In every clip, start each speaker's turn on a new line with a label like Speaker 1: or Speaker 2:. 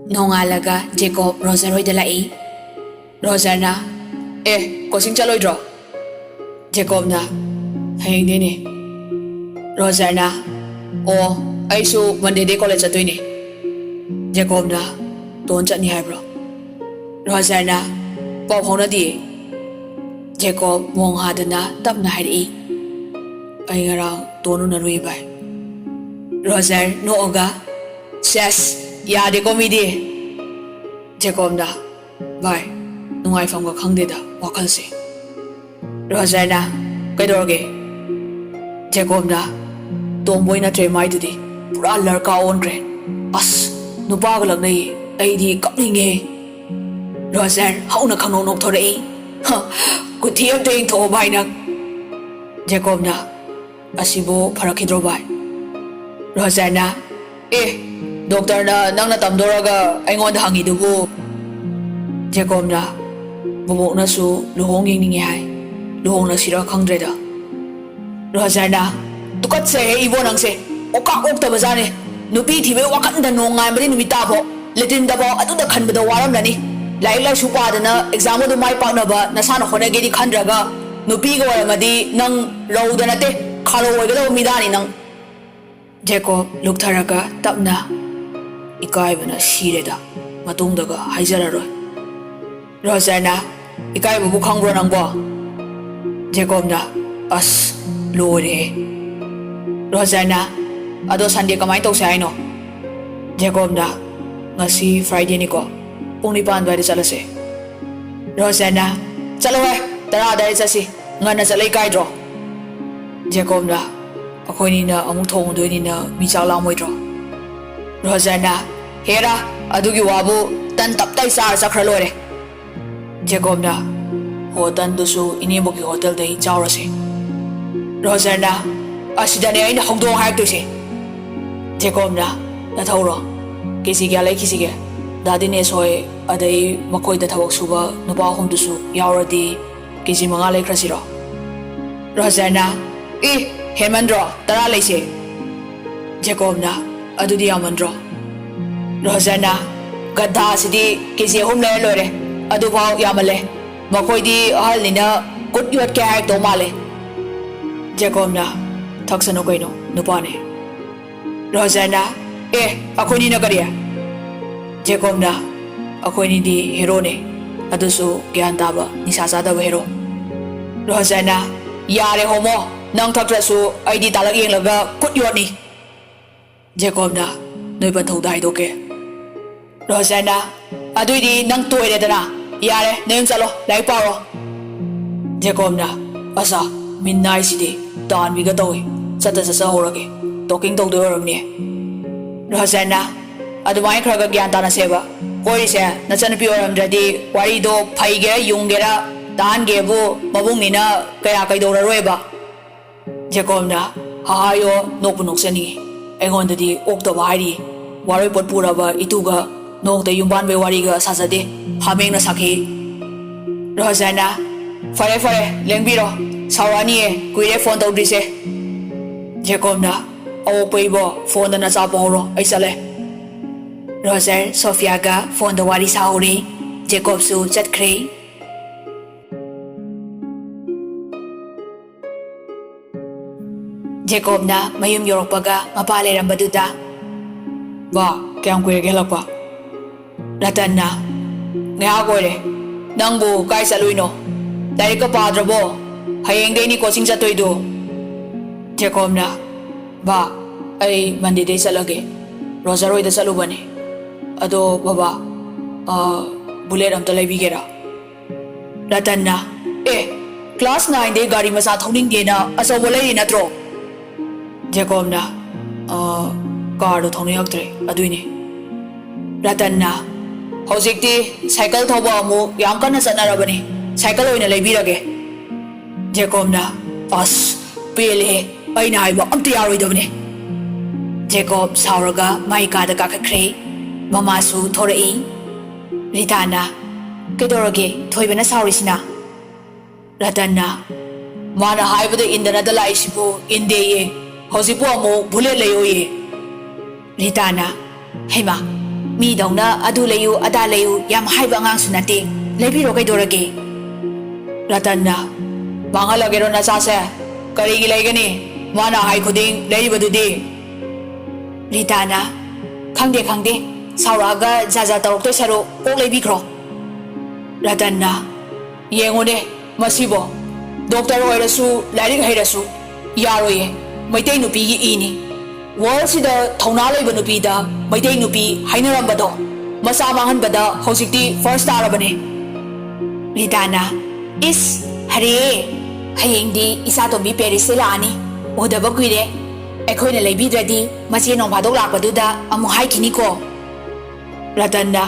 Speaker 1: Nongalaga Jacob Roger hoy dalai. Roger na coaching chaloidro. Jacob na hayang din eh. Roger na ay su Monday day college atoy ni. Jacob na doon chat ni bro. Roger na pop hong na di. Jacob mong hada na tap na hari. Ay ngarang tono na rui bay. Roger no oga. Ses ya de komedi. Jacob na bay. Nungay fam ka khang de da wakal se. Roger na kaidorge. Jacob na tomboy na tre mai tu di. Pura larka on kre. As nupa ka lag nai ai di kapninge. Roger hau na khang nok thore ai. Ha ku thiam teng tho bai nak. Jacob na asibo pharakidro bai. Roger na doctor na nang na tamdoraga aingon da hangi dubu. Jacob na bubok na su luhong yingningi hai. Luhong na sira khangdre da. Roger na tukat se ibo nang se okak ok ta bazane nupi thibe wakan da nongai mari numita bo letin da bo atu da khan bada waram lani lai lai su pa da na exam do mai pa na ba na sa na khone ge di khandraga nupi ga waramadi nang rau da na te khalo oi ga do mi da ni nang. Jacob luktharaga tapna ikai bana sire da matung daga haijara roi. Roger na ikai bu khangbro nang bo. Jacob na as lore. Roger na ado Sunday kamay tau sa no. Jacob na ngasi Friday ni ko pung nipan ba di salase. Roger na chalo hai tara dai sasi ngana salai kai dro. Jacob na akhoi ni na amuk thong doi ni na mi chaw la moi dro. Roger na hera adugi wabu tan tap tai sar sakhra lore. Jacob na hotel du su inebo ki hotel dai chaw rase. Roger na asidane aina hongdong haik tu se. Jacob na thawro kisi kya lai kisi ke dadine soi adai makoi da thawak suba nupa hom du su yawradi kisi manga lai krasiro. Roger na hemandro tara lai se. Jacob na adudi amandro. Roger na gadha sidi kisi hom lai lore adu pau yamale makoi di ahal ni na kut yot ke haik to male. Jacob na Thokchom ko ino nupa ne. Roger na akhoi ni na kariya. Jacob na akhoi ni di hero ne adusu gyan taba nisa sada ba hero. Roger na yare homo nang thakra su id talag yeng laga kut yot ni. Jacob na noi ban thau dai do ke. Roger na adui di nang toire da na yare nem chalo lai paro. Jacob na asa midnight sidi dan biga toy sata sa horage talking to do ram ni. Roger na adumai khraga gyan ta na seba koi se na chan pi oram dadi wari do phai ge yung ge ra dan ge bu mabung ni na kaya kai do ra roi ba. Jacob na ha yo nok bu nok sani engon dadi ok to ba ri wari pot pura ba itu ga nok de yumban be wari ga sa sa de hameng na sakhi. Roger na fare lengbiro sawani kuire phone to dise. Jacob na paibo phone na sa poro ai sale. Roger Sophia ga phone da wari sa hori. Jacob su chat khre. Jacob na mayum yorokpaga mapale rambaduda ba kyang kuire gelakpa. Ratan na nga gore nangbu kai saluino dai ka padrabo hayeng dei ni coaching sa toido. Jacob na ba ai Monday day salage Roger hoy da salu bane ado baba bullet am to lai bigera. Ratan na class 9 day gari masa thoning de na aso bolai ni natro. Jacob na car do thoni yaktre aduini. Ratan na hojikti cycle thoba amu yam kana sanarabani cycle oina leibirage. Jacob na as pele aina haiba amti yaroi dobne. Jacob sauraga maika da kakakre mama su thorai. Rita na kedorage thoibana saurisina. Ratan na mana haibada indana da laisibu inde ye hosipu amu bule leyo ye. Rita na hema ꯃꯤꯗꯧꯅ ꯑꯗꯨ ꯂꯩꯌꯨ ꯑꯗꯥ ꯂꯩꯌꯨ ꯌꯥꯝ ꯍꯥꯏꯕ ꯑꯉꯥꯡꯁꯨ ꯅꯠꯇꯦ ꯂꯩꯕꯤꯔꯣ ꯀꯩꯗꯧꯔꯒꯦ ꯔꯇꯟꯅ ꯃꯥꯡꯍꯜꯂꯒꯦꯔꯣ ꯅꯆꯥꯁꯦ ꯀꯔꯤꯒꯤ ꯂꯩꯒꯅꯤ ꯃꯥꯅ ꯍꯥꯏ ꯈꯨꯗꯤꯡ ꯂꯩꯔꯤꯕꯗꯨꯗꯤ ꯔꯤꯇꯥꯅ ꯈꯪꯗꯦ ꯈꯪꯗꯦ ꯁꯥꯎꯔꯛꯑꯒ ꯖꯥꯖꯥ ꯇꯧꯔꯛꯇꯣꯏ ꯁꯔꯨꯛ ꯀꯣꯛ ꯂꯩꯕꯤꯈ꯭ꯔꯣ ꯔꯇꯟꯅ ꯌꯦꯡꯉꯨꯅꯦ ꯃꯁꯤꯕꯣ ꯗꯣꯛꯇꯔ ꯑꯣꯏꯔꯁꯨ ꯂꯥꯏꯔꯤꯛ ꯍꯩꯔꯁꯨ ꯌꯥꯔꯣꯏꯌꯦ ꯃꯩꯇꯩ ꯅꯨꯄꯤꯒꯤ ꯏꯅꯤ ꯋꯥꯔꯜꯁꯤꯗ ꯊꯧꯅꯥ ꯂꯩꯕ ꯅꯨꯄꯤꯗ ꯃꯩꯇꯩ ꯅꯨꯄꯤ ꯍꯥꯏꯅꯔꯝꯕꯗꯣ ꯃꯆꯥ ꯃꯥꯡꯍꯟꯕꯗ ꯍꯧꯖꯤꯛꯇꯤ ꯐꯥꯔꯁ ꯇꯥꯔꯕꯅꯦ ꯔꯤꯇꯥꯅ ꯏꯁ ꯍꯔꯦ ꯍꯌꯦꯡꯗꯤ ꯏꯆꯥꯇꯣꯝꯕꯤ ꯄꯦꯔꯤꯁꯇ ꯂꯥꯛꯑꯅꯤ ꯎꯗꯕ ꯀꯨꯏꯔꯦ ꯑꯩꯈꯣꯏꯅ ꯂꯩꯕꯤꯗ꯭ꯔꯗꯤ ꯃꯆꯦ ꯅꯣꯡꯐꯥꯗꯣꯛ ꯂꯥꯛꯄꯗꯨꯗ ꯑꯃꯨꯛ ꯍꯥꯏꯈꯤꯅꯤꯀꯣ ꯔꯇꯟꯅ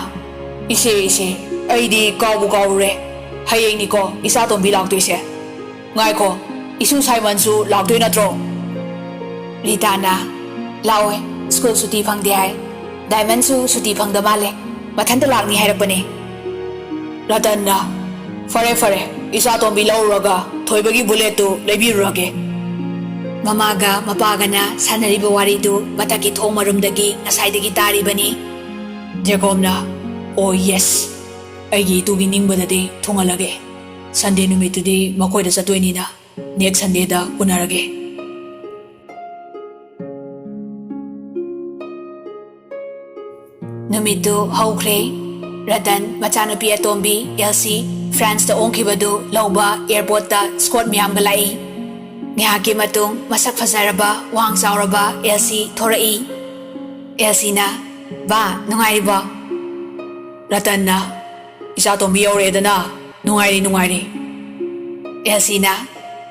Speaker 1: ꯏꯆꯦ ꯑꯩꯗꯤ ꯀꯥꯎꯕꯨ ꯀꯥꯎꯔꯨꯔꯦ ꯍꯌꯦꯡꯅꯤꯀꯣ ꯏꯆꯥꯇꯣꯝꯕꯤ ꯂꯥꯛꯇꯣꯏꯁꯦ ꯉꯥꯏꯈꯣ ꯏꯁꯨ ꯁꯥꯏꯃꯟꯁꯨ ꯂꯥꯛꯇꯣꯏ ꯅꯠꯇ꯭ꯔꯣ ꯔꯤꯇꯥꯅ ꯂꯥꯛꯑꯣꯏ ꯁ꯭ꯀꯨꯜ ꯁꯨꯇꯤ ꯐꯪꯗꯦ ꯍꯥꯏ ꯗꯥꯏꯃꯟꯁꯨ ꯁꯨꯇꯤ ꯐꯪꯗ ꯃꯥꯜꯂꯦ ꯃꯊꯟꯇ ꯂꯥꯛꯅꯤ ꯍꯥꯏꯔꯛꯄꯅꯦ ꯔꯇꯟꯅ ꯐꯔꯦ ꯏꯆꯥꯇꯣꯝꯕꯤ ꯂꯧꯔꯨꯔꯒ ꯊꯣꯏꯕꯒꯤ ꯕꯨꯂꯦꯠꯇꯨ ꯂꯩꯕꯤꯔꯨꯔꯒꯦ ꯃꯃꯥꯒ ꯃꯄꯥꯒꯅ ꯁꯥꯟꯅꯔꯤꯕ ꯋꯥꯔꯤꯗꯨ ꯃꯊꯛꯀꯤ ꯊꯣꯡ ꯃꯔꯨꯝꯗꯒꯤ ꯉꯁꯥꯏꯗꯒꯤ ꯇꯥꯔꯤꯕꯅꯤ ꯖꯦꯀꯣꯕꯅ ꯑꯣ ꯌꯦꯁ ꯑꯩꯒꯤ ꯏꯇꯨꯒꯤ ꯅꯤꯡꯕꯗꯗꯤ ꯊꯨꯡꯍꯜꯂꯒꯦ ꯁꯟꯗꯦ ꯅꯨꯃꯤꯠꯇꯨꯗꯤ ꯃꯈꯣꯏꯗ ꯆꯠꯇꯣꯏꯅꯤꯅ ꯅꯦꯛꯁ ꯁꯟꯗꯦꯗ ꯎꯅꯔꯒꯦ ꯅꯨꯃꯤꯠꯇꯨ ꯍꯧꯈ꯭ꯔꯦ ꯔꯇꯟ ꯃꯆꯥꯅꯨꯄꯤ ꯑꯇꯣꯝꯕꯤ ꯑꯦꯜꯁꯤ ꯐ꯭ꯔꯥꯟꯁꯇ ꯑꯣꯟꯈꯤꯕꯗꯨ ꯂꯧꯕ ꯑꯦꯌꯔꯄꯣꯔꯠꯇ ꯁ꯭ꯀꯣꯠ ꯃꯌꯥꯝꯒ ꯂꯥꯛꯏ ꯉꯥꯏꯍꯥꯛꯀꯤ ꯃꯇꯨꯡ ꯃꯁꯛ ꯐꯖꯔꯕ ꯋꯥꯡ ꯆꯥꯎꯔꯕ ꯑꯦꯜꯁꯤ ꯊꯣꯔꯛꯏ ꯑꯦꯜꯁꯤꯅ ꯕꯥ ꯅꯨꯡꯉꯥꯏꯔꯤꯕꯣ ꯔꯇꯟꯅ ꯏꯆꯥꯇꯣꯝꯕꯤ ꯌꯧꯔꯛꯑꯦꯗꯅ ꯅꯨꯡꯉꯥꯏꯔꯤ ꯑꯦꯜꯁꯤꯅ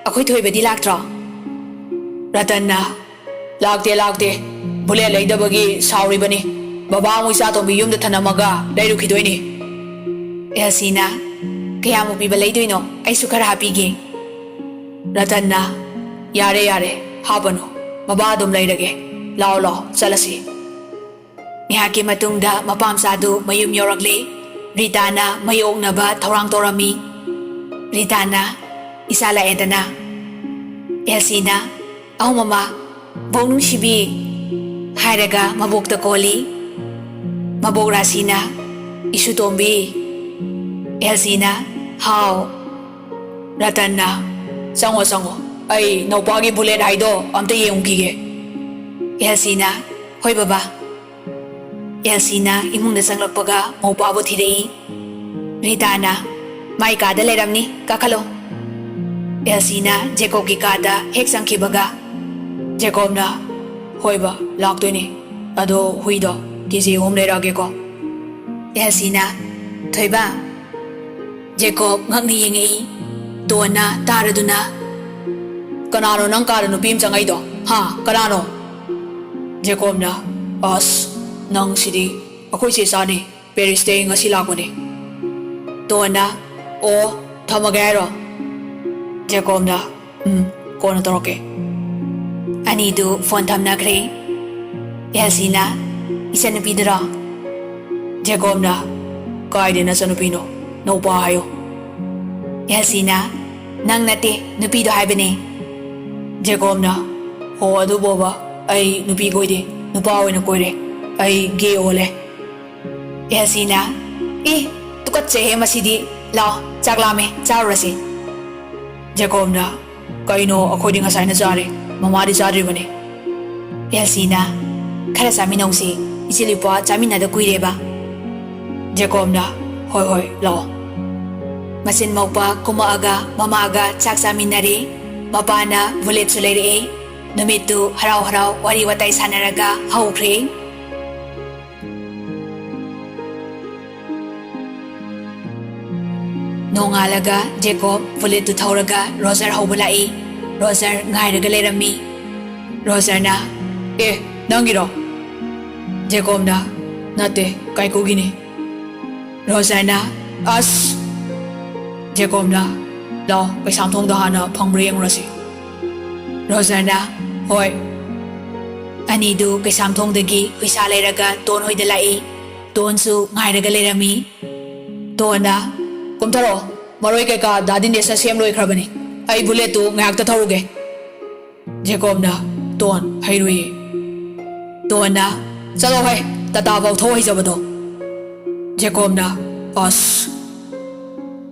Speaker 1: ꯑꯩꯈꯣꯏ ꯊꯣꯏꯕꯗꯤ ꯂꯥꯛꯇ꯭ꯔꯣ ꯔꯇꯟꯅ ꯂꯥꯛꯇꯦ ꯕꯨꯂꯦꯠ ꯂꯩꯗꯕꯒꯤ ꯁꯥꯎꯔꯤꯕꯅꯤ ꯕꯕꯥ ꯑꯃꯨꯛ ꯏꯆꯥꯇꯣꯝꯕꯤ ꯌꯨꯝꯗ ꯊꯅꯝꯃꯒ ꯂꯩꯔꯨꯈꯤꯗꯣꯏꯅꯤ ꯑꯦꯜꯁꯤꯅ ꯀꯌꯥꯃꯨꯛ ꯄꯤꯕ ꯂꯩꯗꯣꯏꯅꯣ ꯑꯩꯁꯨ ꯈꯔ ꯍꯥꯞꯄꯤꯒꯦ ꯔꯇꯟꯅ ꯌꯥꯔꯦ ꯍꯥꯞꯄꯅꯨ ꯕꯕꯥ ꯑꯗꯨꯝ ꯂꯩꯔꯒꯦ ꯂꯥꯛꯑꯣ ꯆꯠꯂꯁꯤ ꯉꯥꯏꯍꯥꯛꯀꯤ ꯃꯇꯨꯡꯗ ꯃꯄꯥꯝꯆꯥꯗꯨ ꯃꯌꯨꯝ ꯌꯧꯔꯛꯂꯦ ꯔꯤꯇꯥꯅ ꯃꯌꯣꯛꯅꯕ ꯊꯧꯔꯥꯡ ꯇꯧꯔꯝꯃꯤ ꯔꯤꯇꯥꯅ ꯏꯆꯥ ꯂꯥꯛꯑꯦꯗꯅ ꯑꯦꯜꯁꯤꯅ ꯑꯧ ꯃꯃꯥ ꯕꯣꯛ ꯅꯨꯡꯁꯤꯕꯤ ꯍꯥꯏꯔꯒ ꯃꯕꯣꯛꯇ ꯀꯣꯜꯂꯤ ꯃꯕꯣꯛ ꯔꯥꯁꯤꯅ ꯏꯁꯨ ꯇꯣꯝꯕꯤ ꯑꯦꯜꯁꯤꯅ ꯍꯥꯎ ꯔꯇꯟꯅ ꯆꯪꯉꯣ ꯑꯩ ꯅꯧꯄꯥꯒꯤ ꯕꯨꯂꯦꯠ ꯍꯥꯏꯗꯣ ꯑꯝꯇ ꯌꯦꯡꯉꯨꯈꯤꯒꯦ ꯑꯦꯜꯁꯤꯅ ꯍꯣꯏ ꯕꯕꯥ ꯑꯦꯜꯁꯤꯅ ꯏꯃꯨꯡꯗ ꯆꯪꯂꯛꯄꯒ ꯃꯧꯄꯥꯕꯨ ꯊꯤꯔꯛꯏ ꯔꯤꯇꯥꯅ ꯃꯥꯏ ꯀꯥꯗ ꯂꯩꯔꯝꯅꯤ ꯀꯥꯈꯠꯂꯣ ꯑꯦꯜꯁꯤꯅ ꯖꯦꯀꯣꯕꯀꯤ ꯀꯥꯗ ꯍꯦꯛ ꯆꯪꯈꯤꯕꯒ ꯖꯦꯀꯣꯕꯅ ꯍꯣꯏꯕ ꯂꯥꯛꯇꯣꯏꯅꯤ ꯑꯗꯣ ꯍꯨꯏꯗꯣ ꯀꯦꯖꯤ 3 ꯂꯩꯔꯛꯑꯒꯦꯀꯣ ꯑꯦꯜꯁꯤꯅ ꯊꯣꯏꯕ ꯖꯦꯀꯣꯕ ꯉꯛꯅ ꯌꯦꯡꯉꯛꯏ ꯇꯣꯟꯅ ꯇꯥꯔꯗꯨꯅ ꯀꯅꯥꯅꯣ ꯅꯪ ꯀꯥꯗ ꯅꯨꯄꯤ ꯑꯃ ꯆꯪꯉꯛꯏꯗꯣ ꯀꯅꯥꯅꯣ ꯖꯦꯀꯣꯕꯅ ꯑꯁ ꯅꯪ ꯁꯤꯗꯤ ꯑꯩꯈꯣꯏ ꯆꯦ ꯆꯥꯅꯤ ꯄꯦꯔꯤꯁꯇꯩ ꯉꯁꯤ ꯂꯥꯛꯄꯅꯤ ꯇꯣꯟꯅ ꯑꯣ ꯊꯝꯃꯒꯦ ꯍꯥꯏꯔꯣ ꯖꯦꯀꯣꯕꯅ ꯀꯣꯟꯅ ꯇꯧꯔꯛꯀꯦ ꯑꯅꯤꯗꯨ ꯐꯣꯟ ꯊꯝꯅꯈ꯭ꯔꯦ ꯑꯦꯜꯁꯤꯅ ꯏꯆꯟꯅꯨꯄꯤꯗꯨꯔꯣ ꯖꯦꯀꯣꯕꯅ ꯀꯥꯏꯗꯩ ꯅꯆꯟꯅꯨꯄꯤꯅꯣ ꯅꯧꯄꯥ ꯍꯥꯏꯌꯣ ꯑꯦꯜꯁꯤꯅ ꯅꯪ ꯅꯠꯇꯦ ꯅꯨꯄꯤꯗꯣ ꯍꯥꯏꯕꯅꯦ ꯖꯦꯀꯣꯕꯅ ꯍꯣ ꯑꯗꯨꯕꯣꯕ ꯑꯩ ꯅꯨꯄꯤ ꯀꯣꯏꯗꯦ ꯅꯨꯄꯥ ꯑꯣꯏꯅ ꯀꯣꯏꯔꯦ ꯑꯩ ꯒꯦ ꯑꯣꯜꯂꯦ ꯑꯦꯜꯁꯤꯅ ꯇꯨꯀꯠꯆꯩꯍꯦ ꯃꯁꯤꯗꯤ ꯂꯥꯎ ꯆꯥꯛ ꯂꯥꯝꯃꯦ ꯆꯥꯔꯨꯔꯁꯤ ꯖꯦꯀꯣꯕꯅ ꯀꯩꯅꯣ ꯑꯩꯈꯣꯏꯗꯤ ꯉꯁꯥꯏꯅ ꯆꯥꯔꯦ ꯃꯃꯥꯗꯤ ꯆꯥꯗ꯭ꯔꯤꯕꯅꯤ ꯑꯦꯜꯁꯤꯅ ꯈꯔ ꯆꯥꯃꯤꯟꯅꯧꯁꯤ ꯏꯆꯦꯂꯨꯄꯥ ꯆꯥꯃꯤꯟꯅꯗ ꯀꯨꯏꯔꯦꯕ ꯖꯦꯀꯣꯕꯅ ꯍꯣꯏ ꯂꯥꯛꯑꯣ ꯃꯆꯤꯟ ꯃꯧꯄꯥ ꯀꯨꯝꯃꯛꯑꯒ ꯃꯃꯥꯒ ꯆꯥꯛ ꯆꯥꯃꯤꯟꯅꯔꯦ ꯃꯄꯥꯅ ꯕꯨꯂꯦꯠꯁꯨ ꯂꯩꯔꯛꯑꯦ ꯅꯨꯃꯤꯠꯇꯨ ꯍꯔꯥꯎ ꯋꯥꯔꯤ ꯋꯥꯇꯥꯏ ꯁꯥꯟꯅꯔꯒ ꯍꯧꯈ꯭ꯔꯦ ꯅꯣꯡꯉꯥꯜꯂꯒ ꯖꯦꯀꯣꯕ ꯕꯨꯂꯦꯠꯇꯨ ꯊꯧꯔꯒ ꯔꯣꯖꯔ ꯍꯧꯕ ꯂꯥꯛꯏ ꯔꯣꯖꯔ ꯉꯥꯏꯔꯒ ꯂꯩꯔꯝꯃꯤ ꯔꯣꯖꯔꯅ ꯅꯪꯒꯤꯔꯣ ꯖꯦꯀꯣꯕꯅ ꯅꯠꯇꯦ ꯀꯥꯏꯀꯨꯒꯤꯅꯤ ꯔꯣꯖꯔꯅ ꯑꯁ ꯖꯦꯀꯣꯕꯅ ꯂꯥꯎ ꯀꯩꯁꯥꯝꯊꯣꯡꯗ ꯍꯥꯟꯅ ꯐꯪꯕ꯭ꯔꯥ ꯌꯦꯡꯉꯨꯔꯁꯤ ꯔꯣꯖꯔꯅ ꯍꯣꯏ ꯑꯅꯤꯗꯨ ꯀꯩꯁꯥꯝꯊꯣꯡꯗꯒꯤ ꯍꯨꯏꯁꯥ ꯂꯩꯔꯒ ꯇꯣꯟ ꯍꯣꯏꯗ ꯂꯥꯛꯏ ꯇꯣꯟꯁꯨ ꯉꯥꯏꯔꯒ ꯂꯩꯔꯝꯃꯤ ꯇꯣꯟꯅ ꯀꯨꯝꯊꯔꯛꯑꯣ ꯃꯔꯣꯏ ꯀꯩꯀꯥ ꯗꯥꯗꯤꯅꯦꯁꯅ ꯁꯦꯝ ꯂꯣꯏꯈ꯭ꯔꯕꯅꯤ ꯑꯩ ꯕꯨꯂꯦꯠꯇꯨ ꯉꯥꯏꯍꯥꯛꯇ ꯊꯧꯔꯨꯒꯦ ꯖꯦꯀꯣꯕꯅ ꯇꯣꯟ ꯍꯩꯔꯨꯏꯌꯦ ꯇꯣꯟꯅ ꯆꯠꯂꯣ ꯇꯥꯇꯥ ꯐꯥꯎ ꯊꯧ ꯍꯩꯖꯕꯗꯣ Jacobna, Os.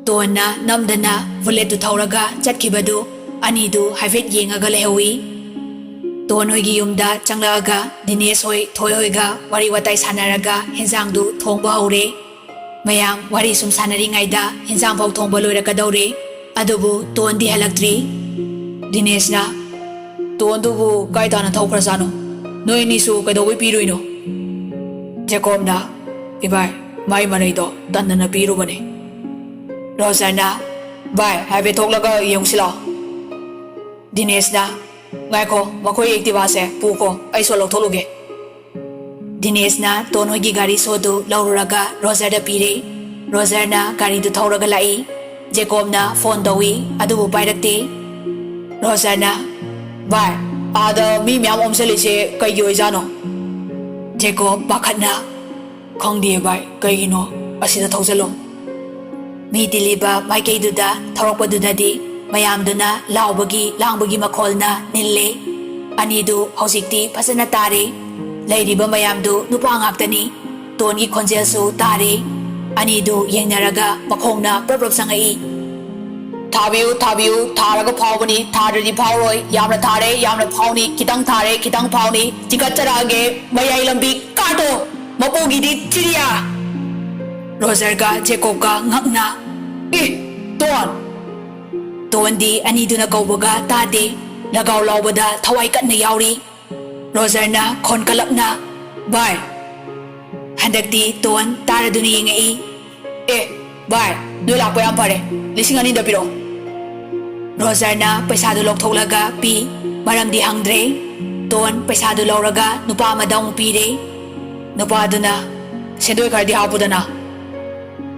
Speaker 1: Tona namdana bullet to Tauraga, Chatkibadu, Anidu, Havet Yingaga Lehowi. Ton Hoigi Yumda, Changlaga, Dines Hoi, Toyoiga, Wariwatai Sanaraga, Henzangdu, Tongba Hore. Mayam, Warisum Sanaring Aida, Henzampo Tombalura Kadore, Adubu, Ton di Halaktri. Dinesna, Ton Dubu, Gaitana Tokrasano. No inisu Kadawi Piruino. Jacobna, Ibai, my Manido, Dandana Pirubane. Rosanna, Bai, have a Tolaga Young Sila. Dinesna, Gako, Makoi Activase, Puko, I solo Toluge. Dinesna, Tono Gigari Sodu, Lauraga, Rosada Pire, Rosanna, Gari to Tauragalai, Jacobna, Fondowi, Adubu Paidate. Rosanna, Bai, Ada Mimiam Omselise, Kayoizano. Jacob Bakana, Kong dear by Kayino, Asida Tozalo. Mi diliba, my Kayduda, Toropadudadi, Mayamduna, Laubagi, Langbagi Makolna, Nille, Anidu, Hosikti, Pasanatari, Lady Bamayamdu, Nupangaktani, Toni Conjelsu, Tari, Anidu, Yanaraga, Makona, Prob Sangai. Tabiu, Taraga Pawani, Tari Pawoi, Yamra Tare, Yamra Pawni, Kitang Tare, Kitang Pawni, Chikatarage, Mayalambi, Kato, Mapogi di Tiria. Roserga, Jacoga, Ngakna. Don di Aniduna Goboga, Tade, Lagao Lawada, Tawaikat Nayauri. Roserna, Konkalakna, Bai. Handakti, Don, Taraduni Bai, Nula Poyampare, listening in the Piro. Roserna, Pesado Loktolaga, P, Maram di Hangdre, Don, Pesado Lauraga, Nupama Dong Pire, Nupaduna, Sendoi Cardi Hapudana.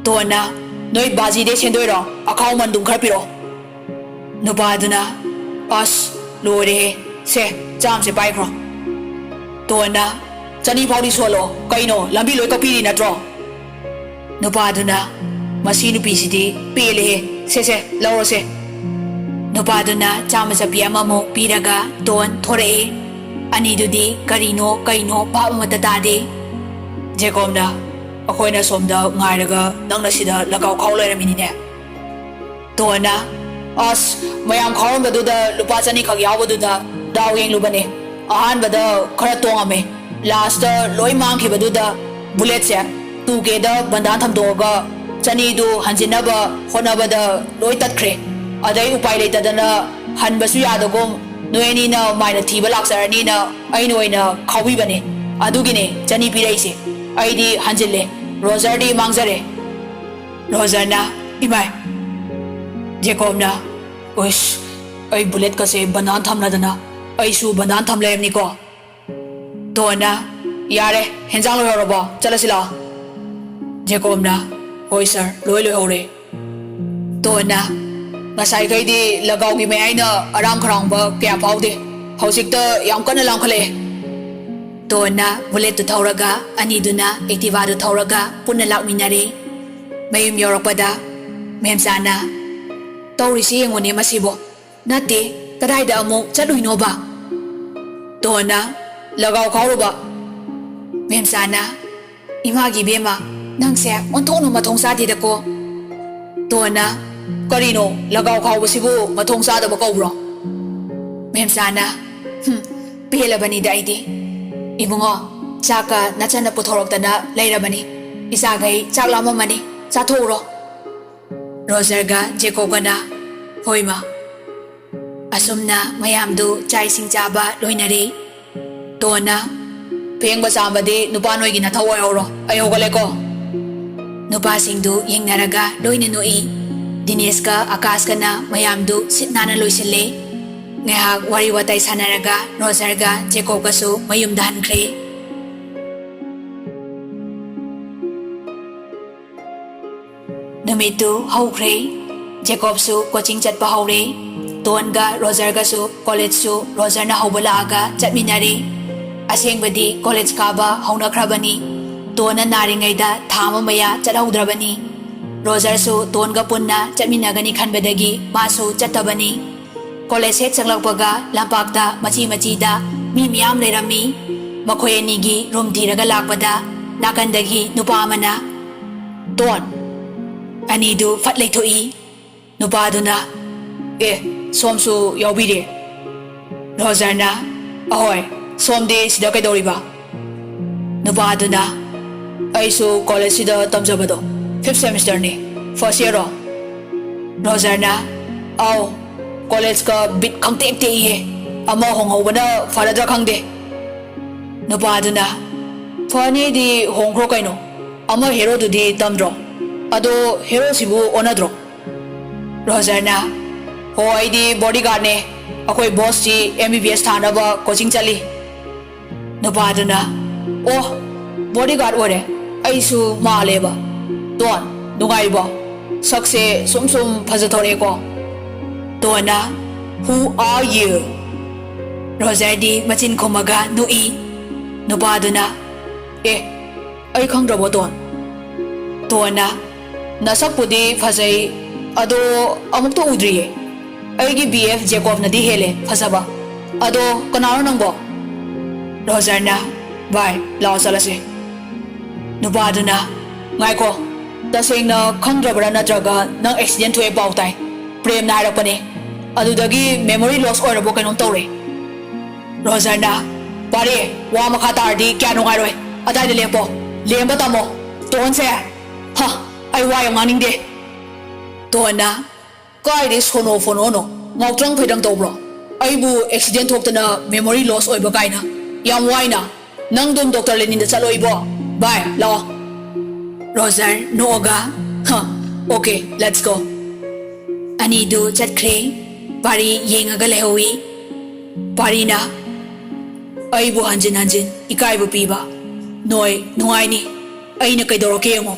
Speaker 1: Dona, Noi Bazi de Sendoro, a common Dunkapiro. Nupaduna, Us, Lore, Se, Jamse Bicro. Dona, Sani Podi Solo, Kaino, Lambilo Capiri Natro. Nupaduna, Masinu Pisiti, Pele, Sese, Laurose. Nupaduna, Chamasa Piamamo, Piraga, Don, Tore, Anidudi, Carino, Kaino, Pamatatade. Jacobna, Akoina Somda, Naraga, Nangasida, Lagao Kaula Minine. Dona, Us, Mayam Karam Baduda, Lupasani Kagawaduda, Dawing Lubane, Ahan Bada, Karatongame, Last, Loy Manki Baduda, Bullets, Tugeda, Bandantam Doga, Chanidu, Hansinaba, Honabada, Loitat Cre, Aday Upilata Dana, Hanbasuyadagum, Noenina, Mina Tibalaxarnina, Ainoina, Kawibane, Adugine, Chani Piresi. ID Hanjile, Rosardi Mangzare. Rosana, Imai. Jacobna, Wish, I bullet Kase, Banan Tamladana, I su Banan Tamlem Nico. Dona, Yare, Henzalo Horoba, Chalasila. Jacobna, Oiser, Loyal Hore. Dona, Masai Kaidi, Lagaugi Maina, Aram Kramba, Piapaude, Hausikta, Yankana Lankale. Dona, bullet to Tauraga, Aniduna, Activado Tauraga, Punalak Minare, Mayum Europada, Memsana, Taurisi and Masibo, Nati, Kadaida Amo, Chaduinoba. Dona, Lagao Kauruba, Memsana, Imagi Bema, Nangse, Ontono Matonsati the Co. Dona, Corino, Lagao Kausibu, Matongsa the Bacobro. Memsana, Pela Bani Daidi. Ibungo, Chaka, Nachana Putorokana, Lairabani, Isagai, Chalamamani, Saturo. Roserga, Jacobana, Hoima. Asumna, Mayamdu, Chai Singjaba, Loinari. Dona, Ping Basambadi, Nupanoigina Tawaro, Ayogaleko. Nupasingdu, Yangnaraga, Loinanui. Dineska, Akaskana, Mayamdu, Sitnana Luisile. Ngahak Wariwatai Sanaraga, Roserga, Jacobasu, Mayum Dan Kre. Numitu, Hokre, Jacobsu, Coaching Chat Bahore, Tonga, Rosergasu, College Su, Roserna Hobalaga, Chatminari, Asing Badi, College Kaba, Hona Krabani, Tona Naringaida, Tama Maya, Chataudrabani, Rosersu, Tonga Punna, Chatminagani Kanbadagi, Masu, Chatabani. College head Sanglakpaga, Lampakta, Machi Machida, Mimiam Lerami, Makoyanigi, Rum Tiraga Lakpada, Nakandagi, Nupamana, Ton Anidu fat leithoi Nupaduna Somsu yaubire Rojarna Ahoy Somde sida kaidoriba Nupaduna Aisu college sida tamjabado 5th semester ni first year ro Rojarna Aw college ka bit khangtek te he ama honghobana faradra khangde Nupaduna Fani di hongkro kaino ama hero du di tamdro ado hero sibu onadro Rojarna Hoi di bodyguard ne akoi boss ji MBBS thanaba coaching chali Nupaduna Oh bodyguard ore aisu maleba Don nungaibo sakse sum phajathore ko Dona who are you Rojar di machin khomaga nui Nupaduna ai khangdrabo Dona nasakpudi phajai ado amukto udriye aigi BF Jacob na di hele phasaba ado kanaro nangbo Rojarna bye lao salase Nupaduna ngaiko tasengna khangdrabra natraga nang accident thoi pautai prem na harakpane adudagi memory loss oirabo kainom tawre Rojarna pare wa makha tardi kya nungai roi adai de lepo lemba tamo ton se ha ai wa yang aning de Dona kai de sono fono no ngautrang phaidang tawbro ai bu accident thokna memory loss oiba kaina yam waina nang dum doctor lenin da chaloi bo bye lao Rojar noga okay let's go Ani do chatkre pari yengaga lehowi parina ai bu hanjin ikai bu piba noi nungai ni ai na kaidoro ke mo